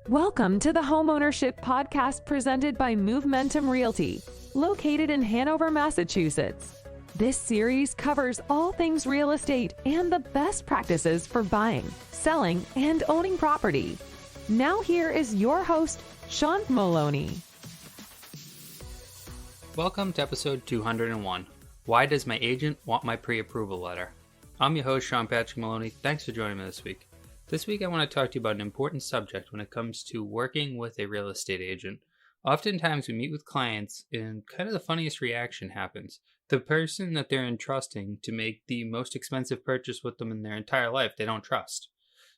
Welcome to the Homeownership podcast presented by Movementum Realty, located in Hanover, Massachusetts. This series covers all things real estate and the best practices for buying, selling, and owning property. Now here is your host, Sean Maloney. Welcome to episode 201. Why does my agent want my pre-approval letter? I'm your host, Sean Patrick Maloney. Thanks for joining me this week. This week I want to talk to you about an important subject when it comes to working with a real estate agent. Oftentimes we meet with clients and kind of the funniest reaction happens. The person that they're entrusting to make the most expensive purchase with them in their entire life, they don't trust.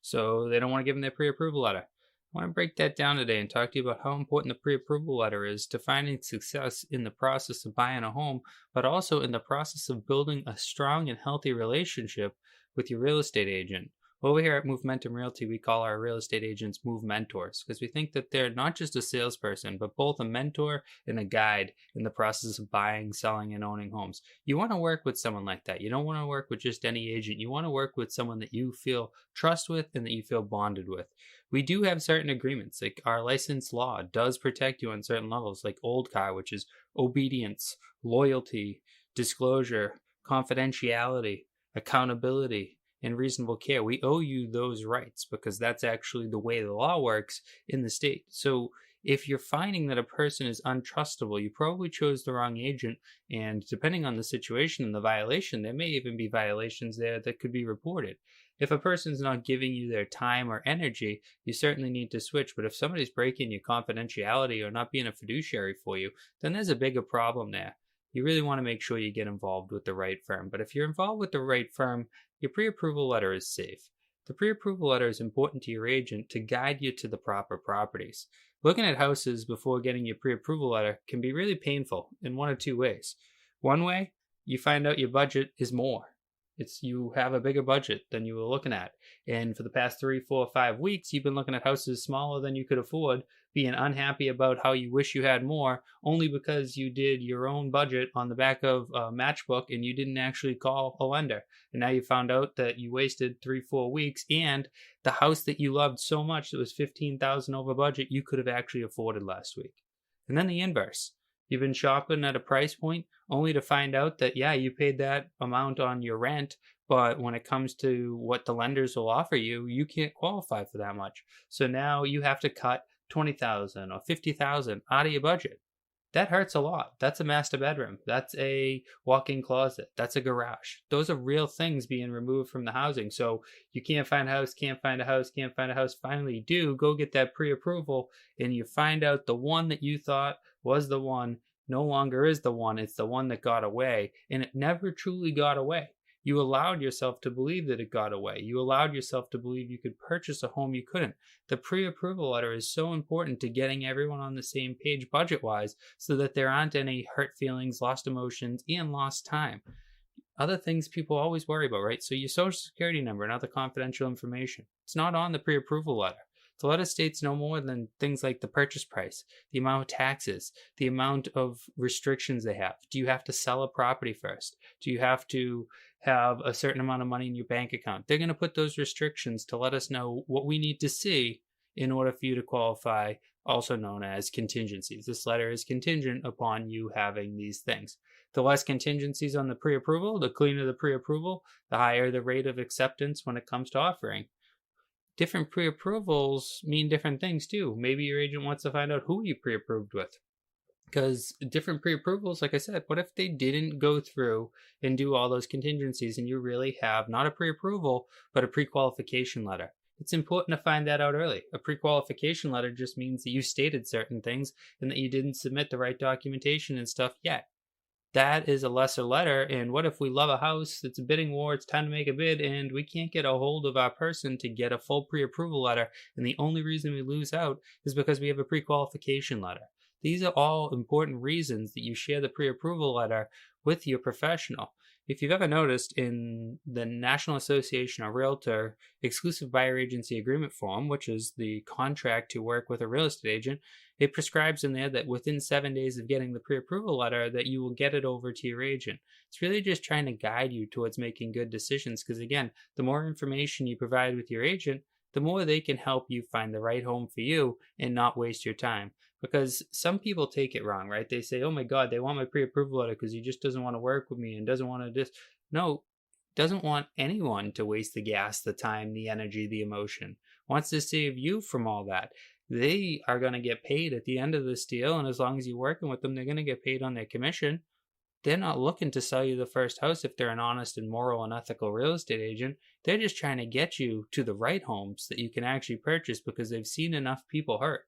So they don't want to give them their pre-approval letter. I want to break that down today and talk to you about how important the pre-approval letter is to finding success in the process of buying a home, but also in the process of building a strong and healthy relationship with your real estate agent. Over here at Movementum Realty, we call our real estate agents Move Mentors because we think that they're not just a salesperson, but both a mentor and a guide in the process of buying, selling, and owning homes. You want to work with someone like that. You don't want to work with just any agent. You want to work with someone that you feel trust with and that you feel bonded with. We do have certain agreements, like our licensed law does protect you on certain levels, like Old Car, which is obedience, loyalty, disclosure, confidentiality, accountability, and reasonable care. We owe you those rights because that's actually the way the law works in the state. So if you're finding that a person is untrustable, you probably chose the wrong agent, and depending on the situation and the violation, there may even be violations there that could be reported. If a person's not giving you their time or energy, you certainly need to switch. But if somebody's breaking your confidentiality or not being a fiduciary for you, then there's a bigger problem there. You really want to make sure you get involved with the right firm. But if you're involved with the right firm, your pre-approval letter is safe. The pre-approval letter is important to your agent to guide you to the proper properties. Looking at houses before getting your pre-approval letter can be really painful in one of two ways. One way, you find out your budget is more. You have a bigger budget than you were looking at. And for the past 3, 4, 5 weeks, you've been looking at houses smaller than you could afford, being unhappy about how you wish you had more, only because you did your own budget on the back of a matchbook and you didn't actually call a lender. And now you found out that you wasted 3, 4 weeks, and the house that you loved so much that was $15,000 over budget, you could have actually afforded last week. And then the inverse. You've been shopping at a price point only to find out that, yeah, you paid that amount on your rent, but when it comes to what the lenders will offer you, you can't qualify for that much. So now you have to cut $20,000 or $50,000 out of your budget. That hurts a lot. That's a master bedroom. That's a walk-in closet. That's a garage. Those are real things being removed from the housing. So you can't find a house, can't find a house, can't find a house. Finally, you do. Go get that pre-approval, and you find out the one that you thought was the one no longer is the one. It's the one that got away, and it never truly got away. You allowed yourself to believe that it got away. You allowed yourself to believe you could purchase a home you couldn't. The pre-approval letter is so important to getting everyone on the same page budget-wise so that there aren't any hurt feelings, lost emotions, and lost time. Other things people always worry about, right? So your social security number and other confidential information. It's not on the pre-approval letter. The letter states no more than things like the purchase price, the amount of taxes, the amount of restrictions they have. Do you have to sell a property first? Do you have to have a certain amount of money in your bank account? They're going to put those restrictions to let us know what we need to see in order for you to qualify, also known as contingencies. This letter is contingent upon you having these things. The less contingencies on the pre-approval, the cleaner the pre-approval, the higher the rate of acceptance when it comes to offering. Different pre-approvals mean different things too. Maybe your agent wants to find out who you pre-approved with. Because different pre-approvals, like I said, what if they didn't go through and do all those contingencies and you really have not a pre-approval, but a pre-qualification letter? It's important to find that out early. A pre-qualification letter just means that you stated certain things and that you didn't submit the right documentation and stuff yet. That is a lesser letter, and what if we love a house, it's a bidding war, it's time to make a bid, and we can't get a hold of our person to get a full pre-approval letter, and the only reason we lose out is because we have a pre-qualification letter. These are all important reasons that you share the pre-approval letter with your professional. If you've ever noticed in the National Association of Realtor Exclusive Buyer Agency Agreement Form, which is the contract to work with a real estate agent, it prescribes in there that within 7 days of getting the pre-approval letter that you will get it over to your agent. It's really just trying to guide you towards making good decisions because, again, the more information you provide with your agent, the more they can help you find the right home for you and not waste your time. Because some people take it wrong, right? They say, oh my God, they want my pre-approval letter because he just doesn't want to work with me and doesn't want to just. No, doesn't want anyone to waste the gas, the time, the energy, the emotion. Wants to save you from all that. They are going to get paid at the end of this deal, and as long as you're working with them, they're going to get paid on their commission. They're not looking to sell you the first house if they're an honest and moral and ethical real estate agent. They're just trying to get you to the right homes that you can actually purchase because they've seen enough people hurt.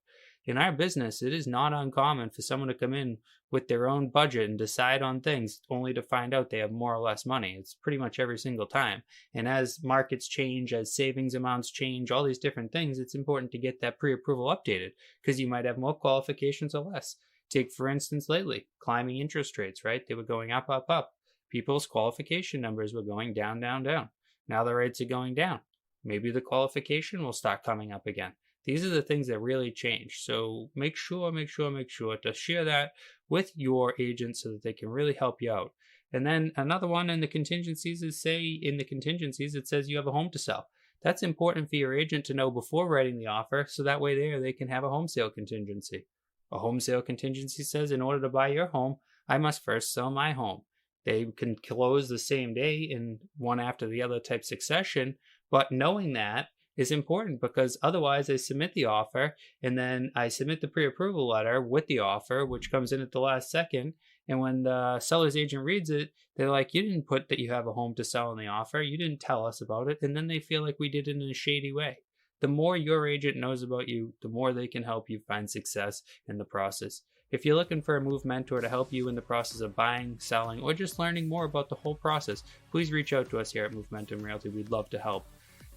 In our business, it is not uncommon for someone to come in with their own budget and decide on things only to find out they have more or less money. It's pretty much every single time. And as markets change, as savings amounts change, all these different things, it's important to get that pre-approval updated because you might have more qualifications or less. Take, for instance, lately, climbing interest rates, right? They were going up, up, up. People's qualification numbers were going down, down, down. Now the rates are going down. Maybe the qualification will start coming up again. These are the things that really change. So make sure to share that with your agent so that they can really help you out. And then another one in the contingencies is, say in the contingencies, it says you have a home to sell. That's important for your agent to know before writing the offer, so that way they can have a home sale contingency. A home sale contingency says in order to buy your home, I must first sell my home. They can close the same day in one after the other type succession, but knowing that is important because otherwise I submit the offer and then I submit the pre-approval letter with the offer, which comes in at the last second. And when the seller's agent reads it, they're like, you didn't put that you have a home to sell in the offer. You didn't tell us about it. And then they feel like we did it in a shady way. The more your agent knows about you, the more they can help you find success in the process. If you're looking for a Move mentor to help you in the process of buying, selling, or just learning more about the whole process, please reach out to us here at Momentum Realty. We'd love to help.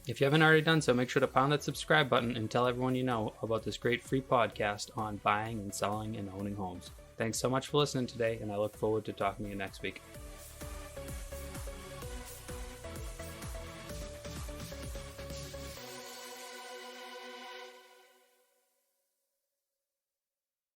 If you haven't already done so, make sure to pound that subscribe button and tell everyone you know about this great free podcast on buying and selling and owning homes. Thanks so much for listening today, and I look forward to talking to you next week.